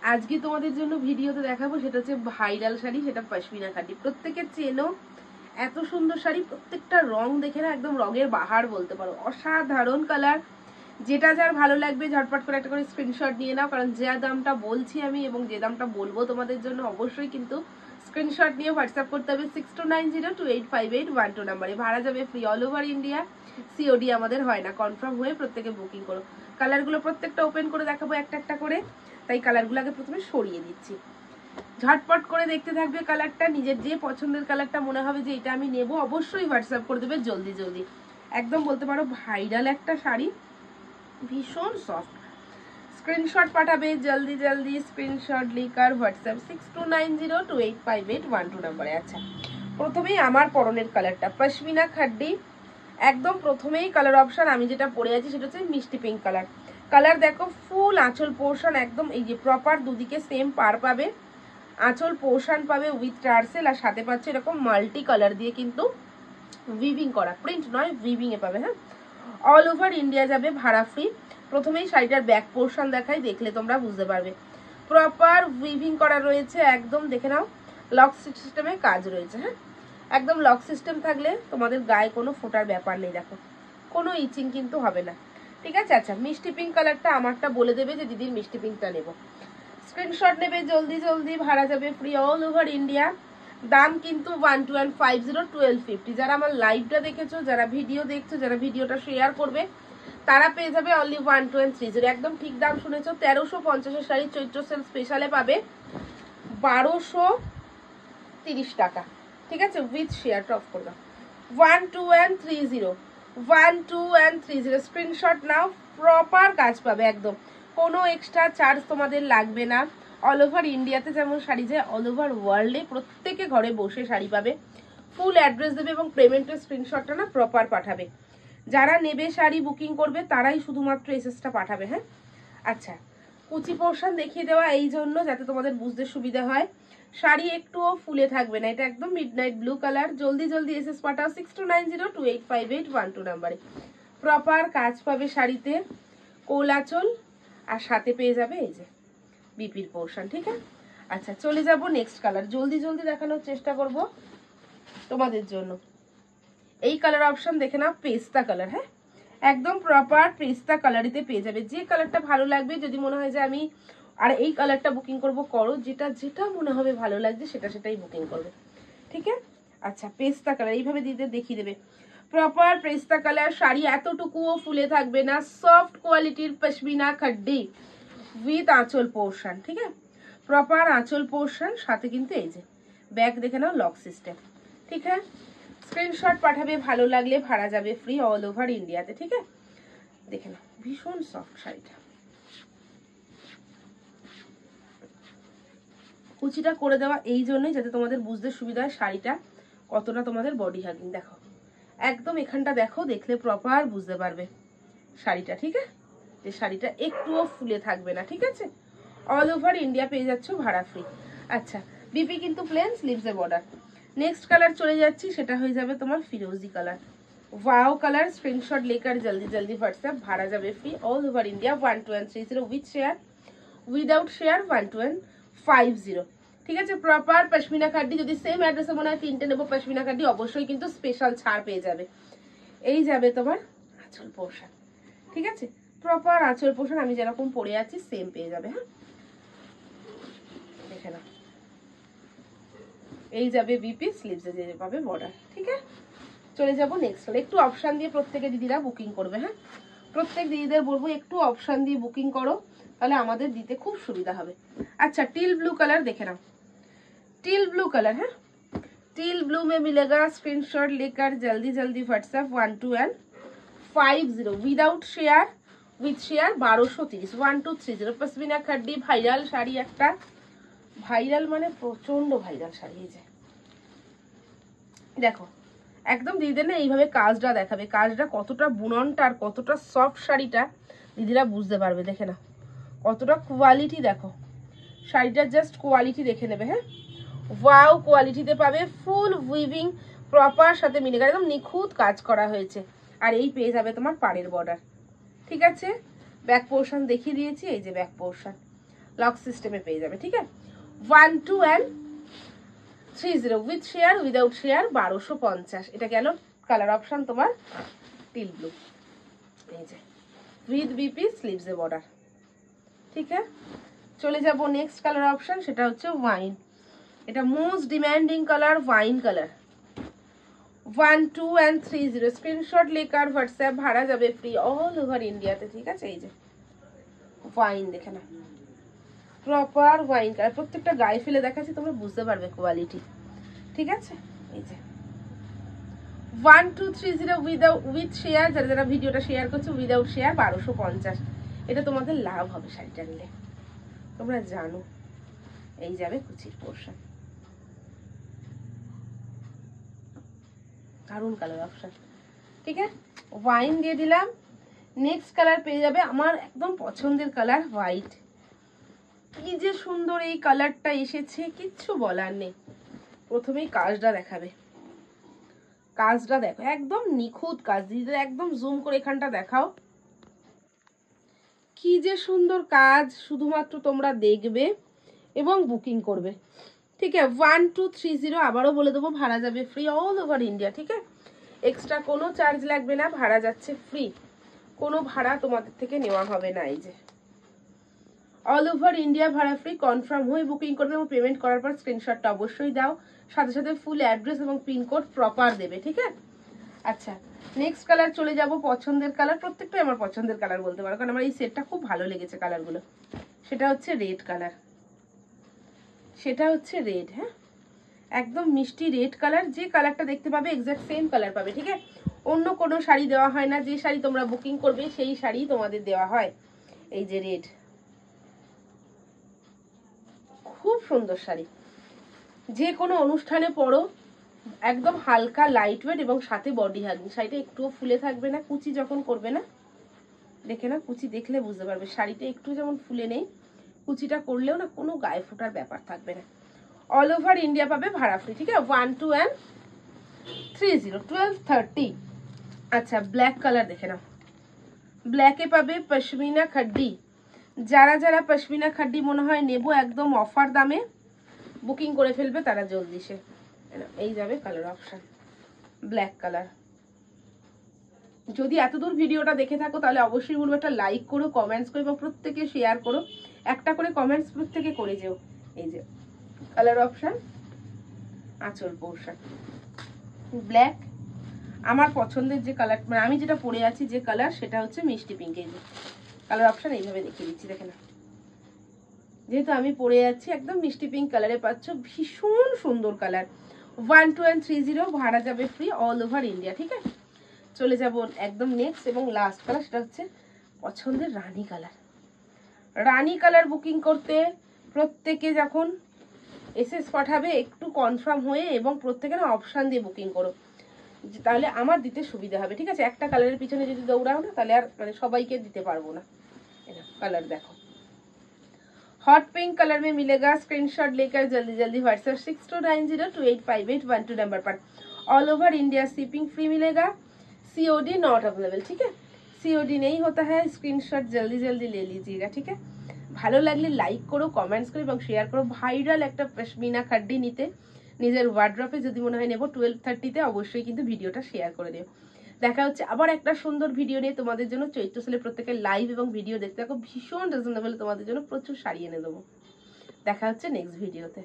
আজকে তোমাদের জন্য ভিডিওতে দেখাবো সেটা হচ্ছে ভাইরাল শাড়ি, সেটা পশমিনা খাদি। প্রত্যেকের চেনো, এত সুন্দর শাড়ি, প্রত্যেকটা রং দেখে না একদম রঙের বাহার বলতে পারো, অসাধারণ কালার। যেটা যার ভালো লাগবে ঝটপট করে একটা করে স্ক্রিনশট নিয়ে নাও, কারণ যে দামটা বলছি আমি এবং যে দামটা বলবো তোমাদের জন্য অবশ্যই কিন্তু স্ক্রিনশট নিয়ে হোয়াটসঅ্যাপ করতে হবে 6290285812 নাম্বারে। ভাড়া যাবে free all over India, COD আমাদের হয় না। কনফার্ম হয়ে প্রত্যেকে বুকিং করো। কালারগুলো প্রত্যেকটা ওপেন করে দেখাবো একটা একটা করে, তাই কালারগুলো আগে প্রথমে সরিয়ে দিচ্ছি। ঝটপট করে দেখতে থাকবে কালারটা, নিজের যে পছন্দের কালারটা মনে হবে যে এটা আমি নেব অবশ্যই হোয়াটসঅ্যাপ করে দেবে জলদি জলদি। একদম বলতে পারো ভাইরাল একটা শাড়ি, ভীষণ সফট। স্ক্রিনশট পাঠাবে জলদি জলদি, স্ক্রিনশট লিখ আর হোয়াটসঅ্যাপ 6290285812 নাম্বারে। আচ্ছা, প্রথমেই আমার পরনের কালারটা পশমিনা খাড্ডি, একদম প্রথমেই কালার অপশন আমি যেটা পরে আছি সেটা হচ্ছে মিষ্টি পিঙ্ক কালার। কালার দেখো, ফুল আঁচল পোর্শন একদম এই যে প্রপার দুদিকে সেম পার পাবে, আঁচল পোর্শন পাবে উইথ টার্সেল, আর সাথে পাচ্ছে এরকম মাল্টি কালার দিয়ে কিন্তু উইভিং করা, প্রিন্ট নয় উইভিং এ পাবে। হ্যাঁ, অল ওভার ইন্ডিয়া যাবে ভাড়া ফ্রি। প্রথমেই শাড়িটার ব্যাক পোর্শন দেখাই, দেখলে তোমরা বুঝতে পারবে প্রপার উইভিং করা রয়েছে একদম। দেখে নাও, লক সিস্টেমে কাজ রয়েছে। হ্যাঁ, একদম লক সিস্টেম থাকলে তোমাদের গায়ে কোনো ফোটার ব্যাপার নেই, দেখো কোনো ইচিং কিন্তু হবে না। ঠিক আছে। আচ্ছা, মিষ্টি পিঙ্ক কালারটা আমারটা বলে দেবে যে দিদির মিষ্টি পিঙ্কটা নেব। স্ক্রিনশট নেবে জলদি জলদি, ভাড়া যাবে ফ্রি অল ওভার ইন্ডিয়া। দাম কিন্তু 1250 যারা আমার লাইভটা দেখেছো, যারা ভিডিও দেখছো, যারা ভিডিওটা শেয়ার করবে তারা পেয়ে যাবে অনলি 1230। একদম ঠিক দাম শুনেছো। 1350 শাড়ি চৈত্র সেল স্পেশালে পাবে 1230 টাকা। ঠিক আছে, উইথ শেয়ারটা অফ করে দাও। 1230 স্ক্রিনশট নাও, প্রপার কাজ পাবে একদম, কোনো এক্সট্রা চার্জ তোমাদের লাগবে না। অল ওভার ইন্ডিয়াতে যেমন শাড়ি যায়, অল ওভার ওয়ার্ল্ডে প্রত্যেকে ঘরে বসে শাড়ি পাবে। ফুল অ্যাড্রেস দেবে এবং পেমেন্টের স্ক্রিনশটটা না প্রপার পাঠাবে। যারা নেবে শাড়ি বুকিং করবে তারাই শুধুমাত্র এসএসটা পাঠাবে। হ্যাঁ, আচ্ছা, কুচি পোর্শন দেখিয়ে দেওয়া এই জন্য যাতে তোমাদের বুঝতে সুবিধা হয়। শাড়ি একটুও ফুলে থাকবে না, এটা একদম মিডনাইট ব্লু কালার। জলদি জলদি এসএস পাঠাও 6290285812 নাম্বারে। প্রপার কাজ পাবে শাড়িতে, কোল আঁচল, আর সাথে পেয়ে যাবে এই যে বিপির পোর্শন। ঠিক আছে। আচ্ছা, চলে যাব নেক্সট কালার, জলদি জলদি দেখানোর চেষ্টা করব তোমাদের জন্য। এই কালার অপশন দেখে নাও, পেস্তা কালার। হ্যাঁ, একদম প্রপার পেস্তা কালারিতে পেয়ে যাবে। যে কালারটা ভালো লাগবে, যদি মনে হয় যে আমি আর এই কালারটা বুকিং করব, করো, যেটা যেটা মনে হবে ভালো লাগছে সেটা সেটাই বুকিং করবে। ঠিক আছে। আচ্ছা, পেস্তা কালার এইভাবে দিতে দেখিয়ে দেবে, প্রপার পেস্তা কালার শাড়ি, এতটুকুও ফুলে থাকবে না, সফট কোয়ালিটির পশমিনা খাড্ডি উইথ আঁচল পোর্শন। ঠিক আছে, প্রপার আঁচল পোর্শন, সাথে কিন্তু এই যে ব্যাক দেখে নাও, লক সিস্টেম। ঠিক আছে, স্ক্রিনশট পাঠাবে, ভালো লাগলে ভাড়া যাবে ফ্রি অল ওভার ইন্ডিয়াতে। ঠিক আছে, দেখে নাও, ভীষণ সফট শাড়িটা। কুচিটা করে দেওয়া এই জন্যই যাতে তোমাদের বুঝতে সুবিধা হয় শাড়িটা কতটা তোমাদের বডি হাগিং। দেখো একদম এখানটা দেখো, দেখলে প্রপার বুঝতে পারবে শাড়িটা। ঠিক আছে, যে শাড়িটা একটুও ফুলে থাকবে না। ঠিক আছে, অল ওভার ইন্ডিয়া পেয়ে যাচ্ছ ভাড়া ফ্রি। আচ্ছা, বিপি কিন্তু প্লেন, স্লিভসে বর্ডার। নেক্সট কালার চলে যাচ্ছি, সেটা হয়ে যাবে তোমার ফিরোজি কালার। ওয়াও কালার, স্ক্রিনশট লেকার জলদি জলদি হোয়াটসঅ্যাপ, ভাড়া যাবে free all over India 1230 with share, without share 1250। ঠিক আছে, প্রপার পশমিনা খাড্ডি। যদি সেম অ্যাড্রেসে মনে হয় তিনটে নেবো পশমিনা খাড্ডি, অবশ্যই কিন্তু স্পেশাল ছাড় পেয়ে যাবে। এই যাবে তোমার আঁচল পোর্শন। ঠিক আছে, প্রপার আঁচল পোর্শন আমি যেরকম পরে আছি সেম পেয়ে যাবে। হ্যাঁ, দেখে নাও, এই যাবে বিপি, স্লিভসে যে পাবে বর্ডার। ঠিক আছে, চলে যাব নেক্সট। একটু অপশান দিয়ে প্রত্যেকে দিদিরা বুকিং করবে। হ্যাঁ, প্রত্যেক দিদিদের বলবো একটু অপশান দিয়ে বুকিং করো, তাহলে আমাদের দিতে খুব সুবিধা হবে। আচ্ছা, টিল ব্লু কালার দেখে নাও, টিল ব্লू कलर है, टील ब्लू में मिलेगा। स्क्रीनशॉट लेकर जल्दी जल्दी WhatsApp 1250 without share, with share 1230 1230। Pashmina খাড্ডি viral sari একটা, ভাইরাল মানে প্রচন্ড ভাইরাল শাড়ি। এই যে দেখো, একদম দিদিদের না এইভাবে কাজটা দেখাবে, কাজটা কতটা বুননটা আর কতটা সফট শাড়িটা দিদিরা বুঝতে পারবে। দেখে না কতটা কোয়ালিটি, দেখো শাড়িটার জাস্ট কোয়ালিটি দেখে নেবে। হ্যাঁ, ওয়াও কোয়ালিটিতে পাবে, ফুল উইভিং প্রপার, সাথে মিনেগার একদম নিখুঁত কাজ করা হয়েছে। আর এই পেয়ে যাবে তোমার পাড়ের বর্ডার। ঠিক আছে, ব্যাক পোর্শন দেখিয়ে দিয়েছি, এই যে ব্যাক পোর্শন, লক সিস্টেমে পেয়ে যাবে, ঠিক আছে। 1 2 and 30 with share without share 1250। এটা গেল কালার অপশন তোমার টিল ব্লু, এই যে উইথ বিপি স্লিভসে বর্ডার, ঠিক আছে। চলে যাব নেক্সট কালার অপশন, সেটা হচ্ছে ওয়াইন। এটা most demanding colour wine colour. 1 2 and 30 screenshot lacquer WhatsApp ভাড়া যাবে ফ্রি অল ওভার ইন্ডিয়াতে, ঠিক আছে। এই যে ওয়াইন দেখে না, প্রপার ওয়াইন কালার, প্রত্যেকটা গায়ে ফেলে দেখাচ্ছি তোমরা বুঝতে পারবে কোয়ালিটি, ঠিক আছে। এই যে 1 2 30 উইথ শেয়ার, যারা যারা ভিডিওটা শেয়ার করছো উইদাউট শেয়ার 1250। এটা তোমাদের লাভ হবে শাড়িটা নিলে, তোমরা জানো। এই যাবে কুচির পোর্শন, দারুন কালার অপশন, ঠিক আছে। ওয়াইন দিয়ে দিলাম। নেক্সট কালার পেয়ে যাবে আমার একদম পছন্দের কালার হোয়াইট। কি যে সুন্দর এই কালারটা এসেছে, কিচ্ছু বলার নেই। প্রথমেই কাজটা দেখাবে, কাজটা দেখো একদম নিখুঁত কাজ, দিদি একদম জুম করে এখানটা দেখাও, কি যে সুন্দর কাজ। শুধুমাত্র তোমরা দেখবে এবং বুকিং করবে, ঠিক আছে। 1 2 30 আবারও বলে দেবো ভাড়া যাবে ফ্রি অল ওভার ইন্ডিয়া, ঠিক আছে। এক্সট্রা কোনো চার্জ লাগবে না, ভাড়া যাচ্ছে ফ্রি, কোনো ভাড়া তোমাদের থেকে নেওয়া হবে না। এই যে অল ওভার ইন্ডিয়া ভাড়া ফ্রি, কনফার্ম হয়ে বুকিং করবে এবং পেমেন্ট করার পর স্ক্রিনশটটা অবশ্যই দাও, সাথে সাথে ফুল অ্যাড্রেস এবং পিনকোড প্রপার দেবে, ঠিক আছে। আচ্ছা নেক্সট কালার চলে যাব, পছন্দের কালার, প্রত্যেকটাই আমার পছন্দের কালার বলতে পারো, কারণ আমার এই সেটটা খুব ভালো লেগেছে কালারগুলো। সেটা হচ্ছে রেড কালার, সেটা হচ্ছে রেড, হ্যাঁ একদম মিষ্টি রেড কালার। যে কালারটা দেখতে পাবে এক্স্যাক্ট সেম কালার পাবে, ঠিক আছে। অন্য কোনো শাড়ি দেওয়া হয় না, যে শাড়ি তোমরা বুকিং করবে সেই শাড়ি তোমাদের দেওয়া হয়। এই যে রেড, খুব সুন্দর শাড়ি, যে কোনো অনুষ্ঠানে পরো, একদম হালকা লাইট ওয়েট এবং সাথে বডি হাগিং। শাড়িটা একটুও ফুলে থাকবে না, কুচি যখন করবে না, দেখে না কুচি দেখলে বুঝতে পারবে শাড়িটা একটু যেমন ফুলে নেই, কুচিটা করলেও না কোনো গায়ে ফোটার ব্যাপার থাকবে না। অল ওভার ইন্ডিয়া পাবে ভাড়া ফ্রি, ঠিক আছে। 1 2 and 30 1230। আচ্ছা ব্ল্যাক কালার দেখে নাও, ব্ল্যাকে পাবে পশমিনা খাড্ডি। যারা যারা পশমিনা খাড্ডি মনে হয় নেবো একদম অফার দামে, বুকিং করে ফেলবে তারা জলদি সে। এই যাবে কালার অপশন ব্ল্যাক কালার। যদি এতদূর ভিডিওটা দেখে থাকো তাহলে অবশ্যই বলবো একটা লাইক করো, কমেন্টস করো এবং প্রত্যেকে শেয়ার করো, একটা করে কমেন্টস প্রত্যেকে করে যেও। এই যে কালার অপশন আঁচল পোর্শন ব্ল্যাক। আমার পছন্দের যে কালার, মানে আমি যেটা পরে আছি যে কালার, সেটা হচ্ছে মিষ্টি পিঙ্ক। এই যে কালার অপশন এইভাবে দেখিয়ে দিচ্ছি, দেখে না, যেহেতু আমি পরে আছি একদম মিষ্টি পিঙ্ক কালারে পাচ্ছ, ভীষণ সুন্দর কালার। 1 2 and 30 ভাড়া যাবে ফ্রি অল ওভার ইন্ডিয়া, ঠিক আছে। চলে যাব একদম নেক্সট এবং লাস্ট কালার, সেটা হচ্ছে পছন্দের রানী কালার। রানী কালার বুকিং করতে প্রত্যেকে যখন এসএস পাঠাবে একটু কনফার্ম হয়ে এবং প্রত্যেকে না অপশান দিয়ে বুকিং করো, তাহলে আমার দিতে সুবিধা হবে, ঠিক আছে। একটা কালারের পিছনে যদি দৌড়াও না তাহলে আর মানে সবাইকে দিতে পারবো না। কালার দেখো, हॉट पिंक कलर में मिलेगा, स्क्रीनशॉट लेकर जल्दी जल्दी व्हाट्सएप 6290285812 नंबर पर। All over India shipping free मिलेगा, सीओडी नॉट अवेलेबल, ठीक है। सीओडी नहीं होता है, स्क्रीनशॉट जल्दी जल्दी ले लीजिएगा, ठीक है। ভালো লাগলে লাইক করো, কমেন্টস করো এবং শেয়ার করো। ভাইরাল একটা পশমিনা খাড্ডি নিতে নিজের ওয়ার্ড্রপে যদি মনে হয় নেবো 1230-তে অবশ্যই কিন্তু ভিডিওটা শেয়ার করে দিও। দেখা হচ্ছে আবার একটা সুন্দর ভিডিও নিয়ে তোমাদের জন্য। চৈত্র সেলে প্রত্যেকের লাইভ এবং ভিডিও দেখতে থাকো, ভীষণ রিজনেবল তোমাদের জন্য প্রচুর শাড়ি এনে দেবো। দেখা হচ্ছে নেক্সট ভিডিওতে।